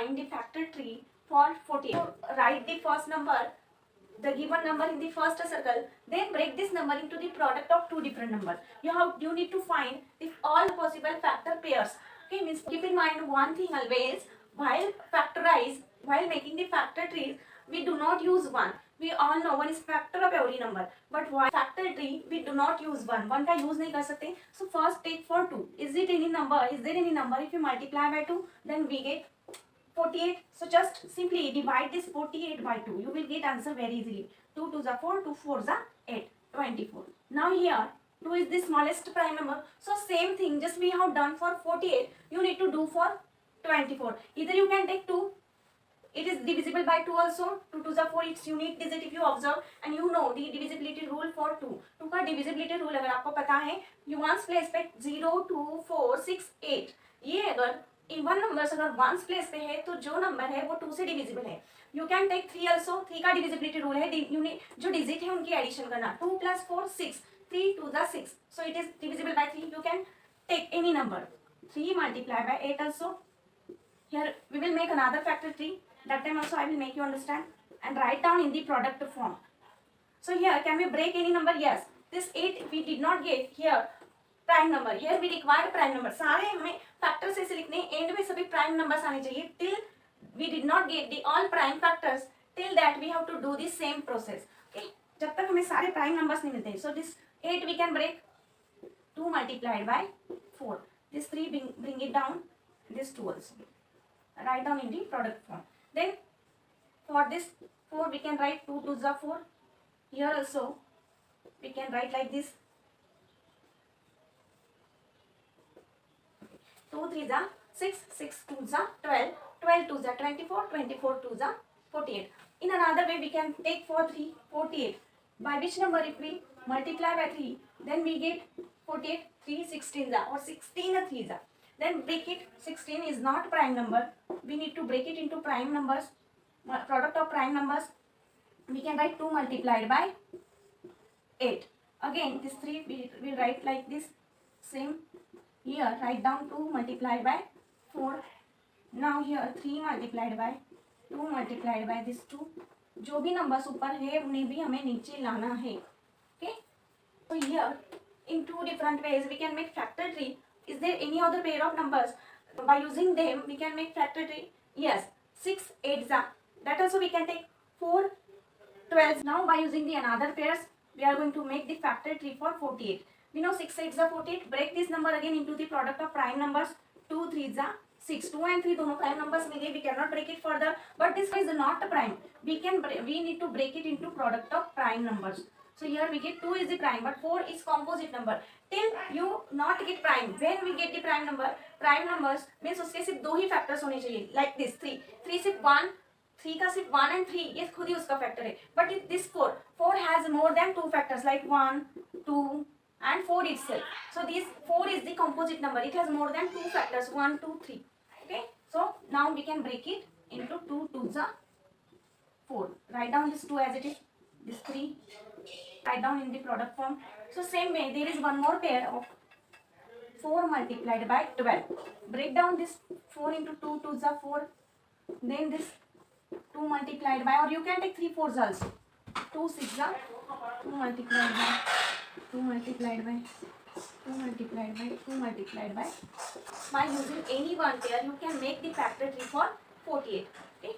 find the factor tree for 48. So write the first number, the given number in the first circle, then break this number into the product of two different numbers. You need to find if all possible factor pairs. Okay, means keep in mind one thing always, while making the factor trees, we do not use 1. We all know 1 is factor of every number, but while factor tree we do not use 1. 1 का use नहीं कर सकते. So first take for 2. Is there any number if you multiply by 2, then we get 48. So just simply divide this 48 by 2. You will get answer very easily. 2 2s are 4, 2 4s are 8, 24. Now here 2 is the smallest prime number. So same thing, just we have done for 48, you need to do for 24. Either you can take 2. It is divisible by 2 also. 2 2s are 4. It's unique digit if you observe, and you know the divisibility rule for 2. 2 का divisibility rule अगर आपको पता है, you ones place पे 0 2 4 6 8. ये अगर even numbers अगर ones place पे है तो जो नंबर है वो 2 से डिविजिबल है. You can take 3 also. 3 का डिविजिबिलिटी रूल है, जो डिजिट है उनकी एडिशन करना. 2 + 4 6, 3 2 = 6, so it is divisible by 3. You can take any number. 3 × by 8 also. Here we will make another factor tree. That time also I will make you understand and write down in the product form. So here can we break any number? Yes. This 8 we did not get here prime number. Here we require prime number. सारे हमें factors ऐसे लिखने, end में सभी prime numbers आने चाहिए. Till we did not get the all prime factors, till that we have to do the same process. Okay? जब तक हमें सारे prime numbers नहीं मिलते. So this 8 we can break. 2 × by 4. This 3 bring it down. This 2 also. Write down in the product form. Then for this 4 we can write 2 2s are 4. Here also we can write like this. 2 3s are 6, 6 2s are 12, 12 2s are 24, 24 2s are 48. In another way we can take for 3, 48. By which number if we multiply by 3, then we get 48. 3 16s are, or 16 3s are. Then break it. 16 is not prime number. We need to break it into prime numbers. Product of prime numbers. We can write 2 × by 8. Again this 3 we will write like this. Same. Here write down 2 × by 4. Now here 3 × by 2 × by this 2. जो भी numbers ऊपर है उन्हें भी हमें नीचे लाना है. Okay? So here in two different ways we can make factor tree. Is there any other pair of numbers? By using them we can make factor tree. Yes. 6 8s are. That also we can take 4 12s. Now by using the another pairs we are going to make the factor tree for 48. We know 6 8s are 48. Break this number again into the product of prime numbers. 2 3s are 6. 2 and 3 दोनों prime numbers मिले. We cannot break it further. But this is not a prime. We need to break it into product of prime numbers. So here we get 2 is the prime, but 4 is composite number. Till you not get prime. When we get the prime number, prime numbers means उसके सिर्फ 2 ही factors होने चाहिए. Like this 3. 3 सिर्फ 1. 3 का सिर्फ 1 and 3 ये खुद ही उसका factor है. But this 4 has more than 2 factors like 1, 2 and 4 itself. So this 4 is the composite number. It has more than 2 factors. 1, 2, 3. Okay. So now we can break it into 2 2s are 4. Write down this 2 as it is. This 3. Write down in the product form. So same way there is one more pair of 4 × by 12. Break down this 4 into 2 2s are 4. Then this 2 × by, or you can take 3 4s also. 2 6s are 2 × by 2 × by 2 × by 2 × by. By using any one pair you can make the factor tree for 48. Okay.